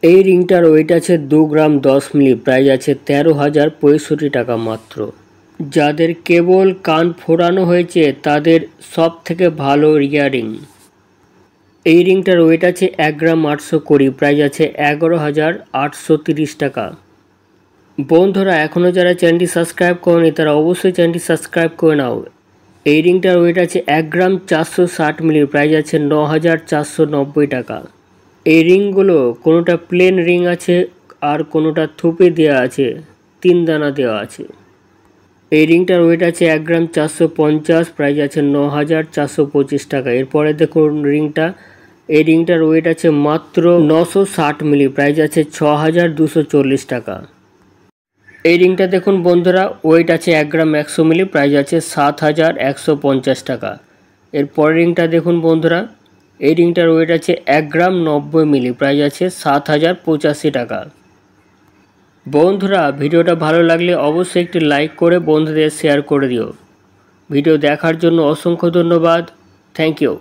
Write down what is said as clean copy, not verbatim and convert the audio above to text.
এই রিংটার ওয়েট আছে 2 গ্রাম 10 মিলি, প্রাইস আছে 13,065 টাকা মাত্র। যাদের কেবল কান ফোড়ানো হয়েছে তাদের সব থেকে ভালো ইয়াররিং। এই রিংটার ওয়েট আছে 1 গ্রাম 820, প্রাইস আছে 11,830 টাকা। বন্ধুরা এখনও যারা চ্যানেলটি সাবস্ক্রাইব করেনি তারা অবশ্যই চ্যানেলটি সাবস্ক্রাইব করে নাও। এই রিংটার ওয়েট আছে 1 গ্রাম 460 মিলি, প্রাইস আছে 9,490 টাকা। এই রিংগুলো কোনোটা প্লেন রিং আছে আর কোনোটা থুপে দেওয়া আছে, 3 দানা দেওয়া আছে। এই রিংটার ওয়েট আছে 1 গ্রাম 450, প্রাইস আছে 9,425 টাকা। এরপরে দেখুন রিংটা, এই রিংটার ওয়েট আছে মাত্র 960 মিলি, প্রাইস আছে 6,240 টাকা। এই রিংটা দেখুন বন্ধুরা, ওয়েট আছে 1 গ্রাম 100 মিলি, প্রাইস আছে 7,150 টাকা। এরপরের রিংটা দেখুন বন্ধুরা, এই রিংটার ওয়েট আছে 1 গ্রাম 90 মিলি, প্রাইস আছে 7,085 টাকা। বন্ধুরা ভিডিওটা ভালো লাগলে অবশ্যই একটি লাইক করে বন্ধুদের শেয়ার করে দিও। ভিডিও দেখার জন্য অসংখ্য ধন্যবাদ। Thank you.